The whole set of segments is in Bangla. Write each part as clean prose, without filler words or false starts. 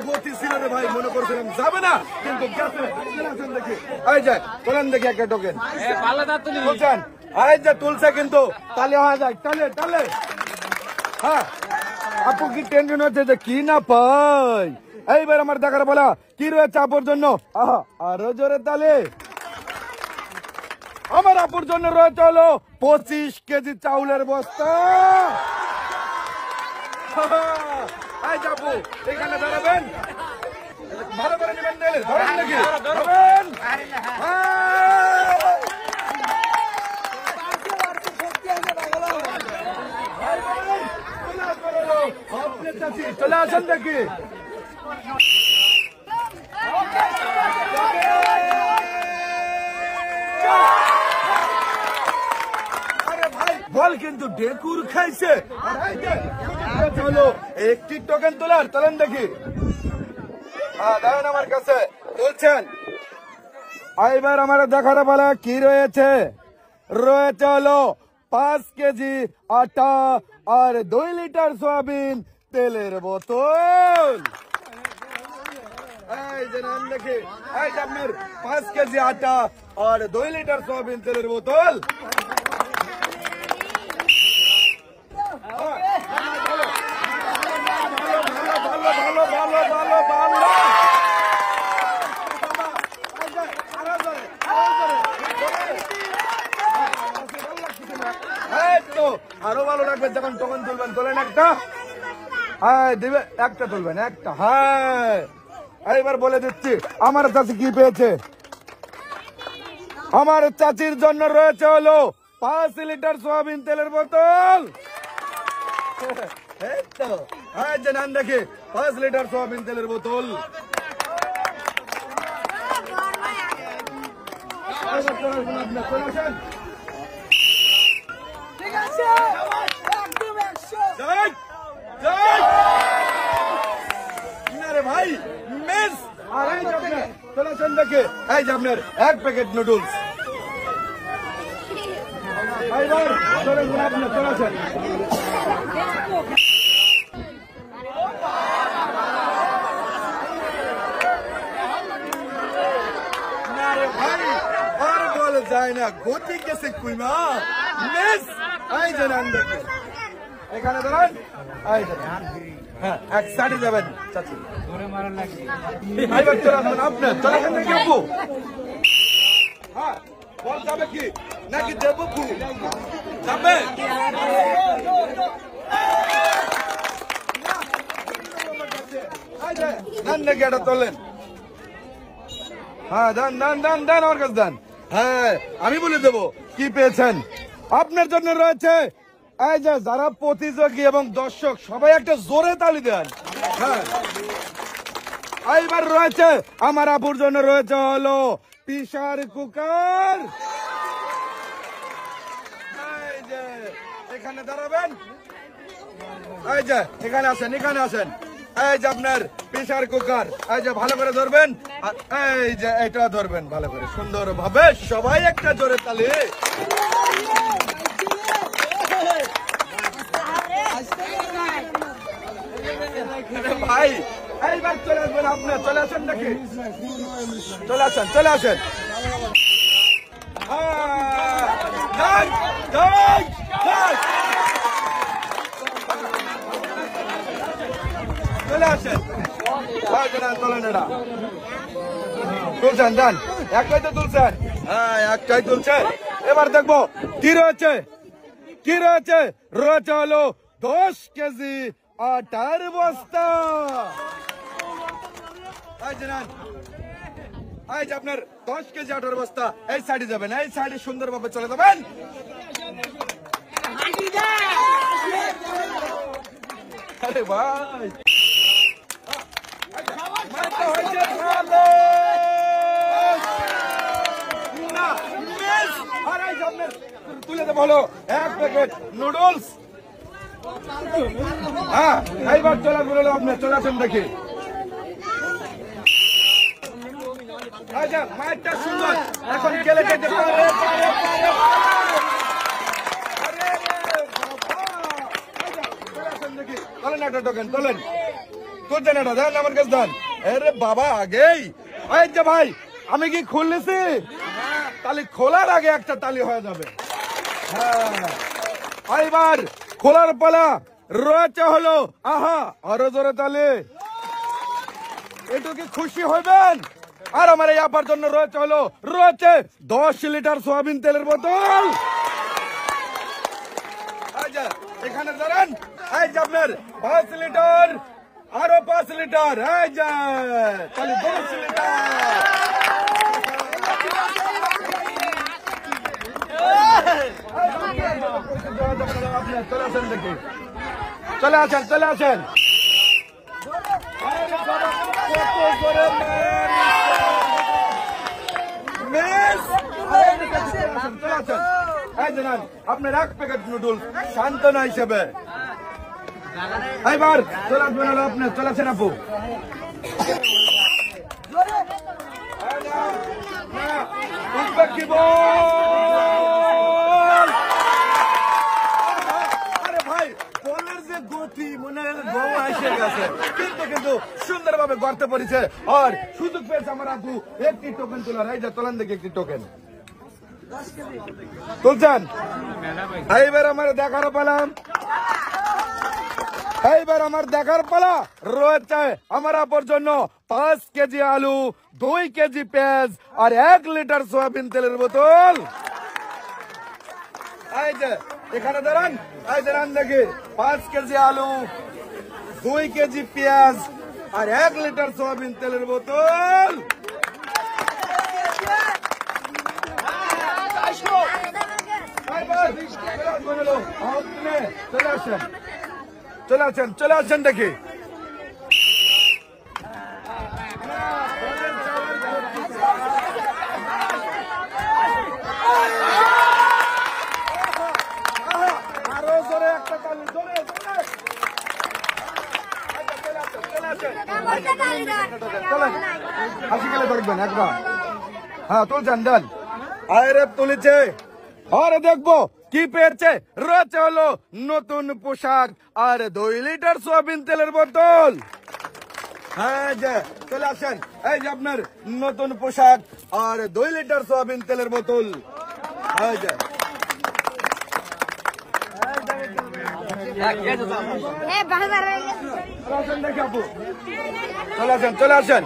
গতি ছিল রে ভাই, মনে করছিলাম যাবে না, কিন্তু দেখি এই যে তোলেন দেখি একটা টোকেন তুলছেন, এই যে তুলছে কিন্তু তালে হয়ে যায়, টালে টালে। হ্যাঁ, আপু কি টেনশন হচ্ছে যে কি না পাই? এইবার আমার দেখার বলা কি রয়েছে আপুর জন্য? আহা, আরো জোরে তালে। আমার আপুর জন্য রয়েছে হলো 25 কেজি চাউলের বস্তা। এই যাবো এখানে দাঁড়াবেন, ভালো করে নেবেন, ধরেন নাকি ধরেন। চলে আসেন দেখি। আরে ভাই বল কিন্তু ডেকুর খাইছে। চলো একটি টোকেন তোলার, তোলেন দেখি। দাঁড়ান আমার কাছে, তুলছেন। এবার আমার দেখার বলা কি রয়েছে? রয়েছে হলো 5 কেজি আটা আর 2 লিটার সয়াবিন তেলের বোতল। এই যে নাম দেখি, এই যে আপনার 5 কেজি আটা আর 2 লিটার সয়াবিন তেলের বোতল। ভালো ভালো ভালো ভালো। আরো ভালো রাখবেন যখন টোকেন তুলবেন, তোলেন একটা। হ্যাঁ দিবে, একটা তুলবেন, একটা। হ্যাঁ এইবার বলে দিচ্ছি আমার চাচি কি পেয়েছে। আমার চাচির জন্য রয়েছে হলো 5 লিটার সয়াবিন তেলের বোতল। এই তো, হ্যাঁ যে নাম দেখে 5 লিটার সয়াবিন তেলের বোতল। ঠিক আছে, একদম 100। রে ভাই মিস। আর এই যে আপনার চলেছেন দেখে, এই যে আপনার 1 প্যাকেট নুডলস। এইবার চলেছেন আপনার, চলেছেন। যায় না, গতি গেছে কুইমা মিস। এই যে নাম দেখে এখানে দাঁড়ান, এই দাঁড়ান। হ্যাঁ, এক সাইডে যাবেন চাচি, এইবার চলে আসবেন আপনার। চলে আসেন নাকি আপু? হ্যাঁ বল যাবে কি নাকি দেবো ফু যাবে? দান নাকি এটা তোলেন। হ্যাঁ দান দান দান দান, আমার কাছে দান। হ্যাঁ আমি বলে দেবো কি পেয়েছেন। আপনার জন্য রয়েছে, এই যে যারা প্রতিযোগী এবং দর্শক সবাই একটা জোরে তালি দেন। হ্যাঁ এইবার রয়েছে আমার আপুর জন্য রয়েছে হলো প্রেসার কুকার। এই যে এখানে দাঁড়াবেন, এই যে এখানে আসেন, এখানে আসেন। এই যে আপনার প্রেসার কুকার, এই যে ভালো করে ধরবেন, আর এই যে এটা ধরবেন ভালো করে সুন্দর ভাবে। সবাই একটা জোরে তালি। ভাই এইবার চলে আসবেন আপনার, চলে আসেন নাকি? চলে আসেন, চলে আসেন। চলে আসেন, তোলেন এটা তুলছেন, দেন একটাই তো তুলছেন। হ্যাঁ একটাই তুলছেন। এবার দেখবো কি রয়েছে, কি রয়েছে। রয়েছে হলো 10 কেজি আটার বস্তা। এই যে আপনার 10 কেজি আটার বস্তা। এই সাইডে যাবেন, এই সাইডে সুন্দরভাবে চলে যাবেন। আরে ভাই তুলে দেবো হলো 1 প্যাকেট নুডলস। হ্যাঁ এইবার চলে বললো আপনার, চলে আসেন দেখি। মাইকটা সুন্দর, এখন গেলে যেতে পারে। তোলেন একটা টোকেন, তোলেন, তুলছেন এটা, দেন আমার কাছে দেন। আরে বাবা আগেই, এই যে ভাই আমি কি খুললেছি? তালি খোলার আগে একটা তালি হয়ে যাবে। হ্যাঁ, এবার খোলার পালা রয়েছে হলো, আহা আরো জোরে তালি। একটু কি খুশি হইবেন? আর আমার এই আপার জন্য রয়েছে হলো, রয়েছে 10 লিটার সয়াবিন তেলের বোতল। এখানে ধরেন, এই যে আপনার 5 লিটার, আরো 5 লিটার, এই যে তাহলে 10 লিটার। চলে আসেন দেখি, চলে আসেন, চলে আসেন। আপনার 1 প্যাকেট নুডলস সান্ত্বনা হিসেবে। এবার চলে আসবেন, আপনি চলে আসেন আপু। কি বল? আরে ভাই বলের যে গতি মনে গোয়া এসে গেছে, কিন্তু সুন্দরভাবে গড়তে পেরেছে। আর সুযোগ পেয়েছে আমার আপু একটি টোকেন তোলার। এই যে তোলেন দেখি একটি টোকেন তুলছেন। এইবার আমার দেখার পালাম, এইবার আমার দেখার পালা রয়েছে আমার আপুর জন্য 5 কেজি আলু, 2 কেজি পেঁয়াজ আর 1 লিটার সয়াবিন তেলের বোতল। এই যে এখানে দাঁড়ান, এই দাঁড়ান দেখি, 5 কেজি আলু, 2 কেজি পেঁয়াজ আর 1 লিটার সয়াবিন তেলের বোতল। চলে আসেন, চলে আসেন, চলে আসেন দেখি। আরো জোরে একটা তালি, জোরে জোরে। হাসি গেলে ধরবেন একবার। হ্যাঁ তুলছেন, দেন। আরে তুলেছে, আরে দেখবো কি পেয়েছে। রয়েছে হলো নতুন পোশাক আর 2 লিটার সয়াবিন তেলের বোতল। হ্যাঁ যে চলে আসেন, এই যে আপনার নতুন পোশাক আর 2 লিটার সয়াবিন তেলের বোতল। হ্যাঁ যে দেখি আপু, চলে আসেন, চলে আসেন।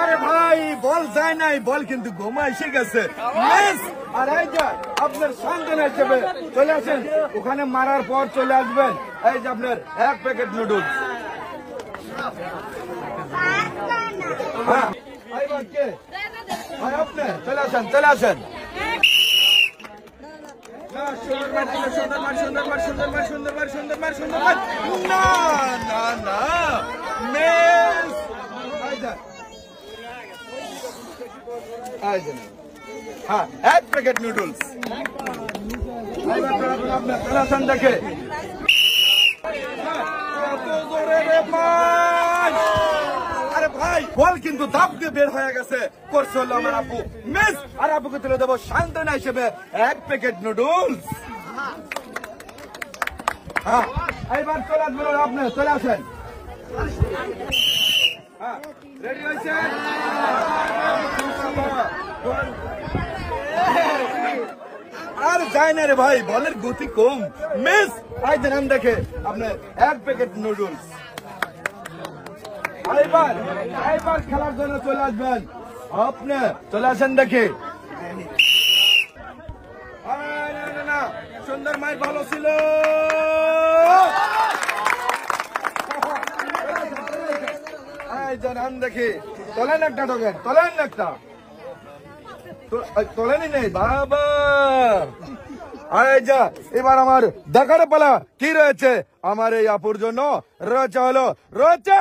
আরে ভাই বল যায় নাই, বল কিন্তু গোমা এসে গেছে। আর এই যে আপনার সান্ত্বনা হিসেবে চলে আসেন, ওখানে মারার পর চলে আসবেন। এই যে আপনার 1 প্যাকেট নুডলস। হ্যাঁ কে আপনি চলে আসেন, চলে আসেন। না না না, হ্যাঁ 1 প্যাকেট নুডলস। দেখে আরে ভাই বল কিন্তু দাপ দিয়ে বের হয়ে গেছে। করছে হলো আমার আপু মিস, আর আপুকে তুলে দেবো সান্ত্বনা হিসেবে 1 প্যাকেট নুডলস। হ্যাঁ এইবার চলে আসবেন, আপনি চলে আসেন। হ্যাঁ রেডি হয়েছেন? আর যায় না রে ভাই, বলের গতি কম। মিস আই দেন দেখে আপনার 1 প্যাকেট নুডলস। এইবার খেলার জন্য চলে আসবেন, আপনি চলে আসেন দেখে। না সুন্দর মাই ভালো ছিল। জানান দেখি, তোলেন একটা টোকেন, তোলেন একটা, তোলেনি নেই বাবা। যা এবার আমার দেখার পালা কি রয়েছে আমার এই আপুর জন্য। রয়েছে হলো, রয়েছে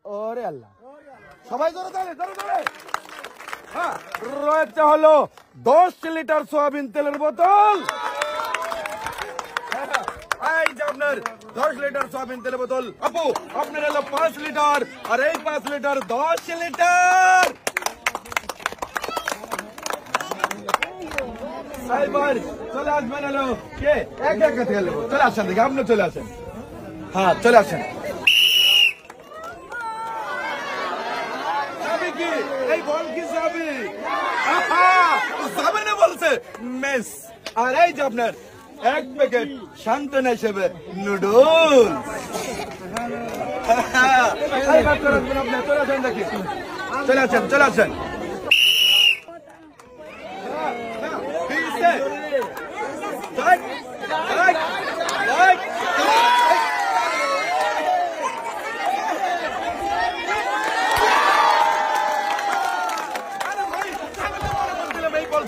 ওরে আল্লাহ, সবাই ধরে ধরে ধরে ধরে। হ্যাঁ রয়েছে হলো 10 লিটার সয়াবিন তেলের বোতল। এই যে আপনার 10 লিটার সয়াবিন তেলের বোতল আপু আপনার হলো 5 লিটার আর এই 5 লিটার 10 লিটার এইবার চলে আসবেন হলো কে এক এক থেকে নেবো চলে আসেন দেখি আপনি চলে আসেন হ্যাঁ চলে আসেন যাবে কি এই বল কি যাবে যাবে না বলছে মিস আর এই যে আপনার এক প্যাকেট সান্ত্বনা হিসেবে নুডলস চলে আসেন দেখি চলে আসেন চলে আসেন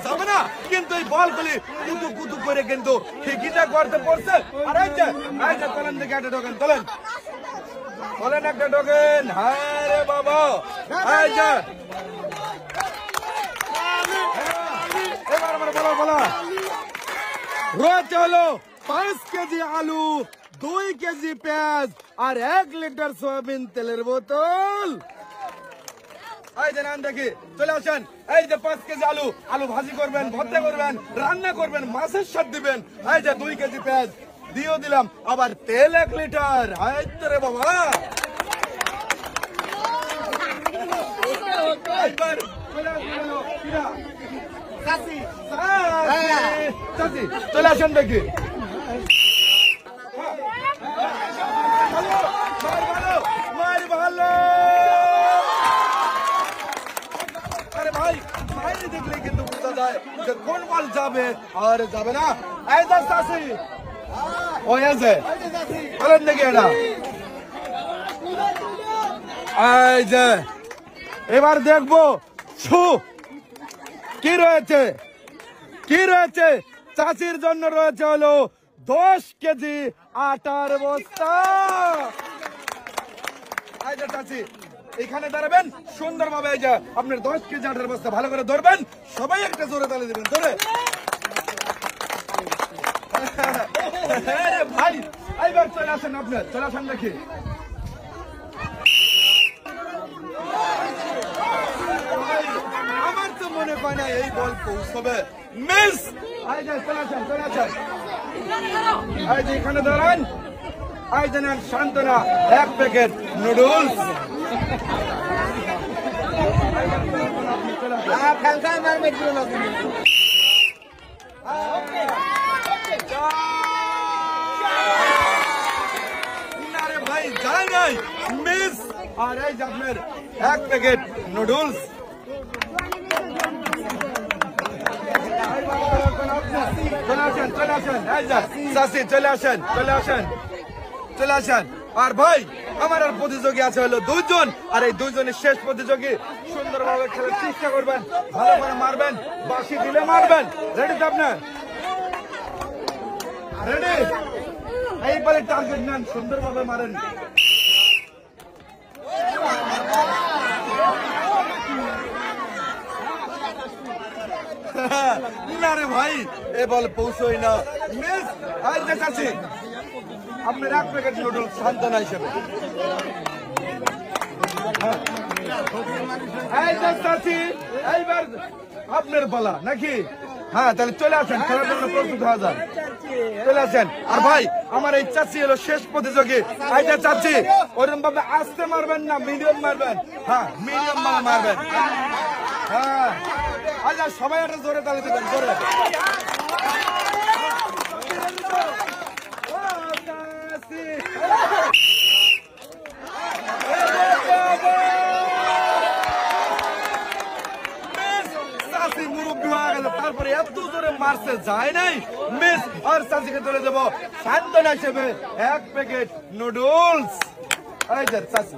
যাবে না কিন্তু এই বলগুলি কুতু কুতু করে কিন্তু ঠিকইটা করতে পড়ছে আর এই যে তোলেন দেখে একটা ঢোকেন তোলেন বলেন একটা ঢোকেন হ্যাঁ রে বাবা এই যে এবার আমার বলো বলো রয়েছে হলো 5 কেজি আলু 2 কেজি পেঁয়াজ আর 1 লিটার সয়াবিন তেলের বোতল এই যে নাম দেখি চলে আসেন এই যে 5 কেজি আলু আলু ভাজি করবেন ভর্তা করবেন রান্না করবেন মাছের সাথ দিবেন এই যে 2 কেজি পেঁয়াজ দিও দিলাম আবার তেল 1 লিটার এই তো রে বাবা এইবার চলে আসেন চাচি চলে আসেন দেখি মার ভালো আরে ভাই বাইরে দেখলে কিন্তু বোঝা যায় যে কোন বল যাবে আর যাবে না এই যে চাচি ওই আছে বলেন দেখি এটা এই যে এবার দেখবো কি রয়েছে চাচির জন্য রয়েছে হলো 10 কেজি আটার বস্তা এই যে চাচি এখানে দাঁড়াবেন সুন্দরভাবে এই যে আপনার 10 কেজি আটার বস্তা ভালো করে ধরবেন সবাই একটা জোরে তালি দিবেন ধরে ভাই এইবার চলে আসেন আপনার চলে আসেন দেখি আমার তো মনে হয় না এই বল পৌঁছবে মিস এই যে চলে আসেন এই যে এখানে দাঁড়ান এই যে নেন সান্ত্বনা 1 প্যাকেট নুডলস ভাই যায় নাই মিস আর এই যে আপনার 1 প্যাকেট নুডলস চলে আসেন আর ভাই আমার আর প্রতিযোগী আছে হলো 2 জন আর এই 2 জনের শেষ প্রতিযোগী সুন্দরভাবে খেলার চেষ্টা করবেন ভালো করে মারবেন বাঁশি দিলে মারবেন রেডি তো আপনার রেডি এইবারে টার্গেট নেন সুন্দরভাবে মারেন না রে ভাই এ বল পৌঁছই না মিস আজ দেখাচ্ছি আপনার 1 প্যাকেট নুডলস সান্ত্বনা হিসেবে এই দেখাচ্ছি এইবার আপনার বলা নাকি হ্যাঁ তাহলে চলে আসেন খেলার জন্য প্রস্তুত হয়ে যান চলে আসেন আর ভাই আমার এই চাচি হলো শেষ প্রতিযোগী এইটা চাচি ওরকম ভাবে আস্তে মারবেন না মিডিয়াম মারবেন হ্যাঁ মিডিয়াম মারবেন হ্যাঁ আচ্ছা সবাই একটা জোরে তালি দেবেন জোরে তারপরে এত জোরে মারছে যায় নাই মিস আর চাচিকে চলে যাবো সান্ত্বনা হিসেবে 1 প্যাকেট নুডলস এই যে চাচি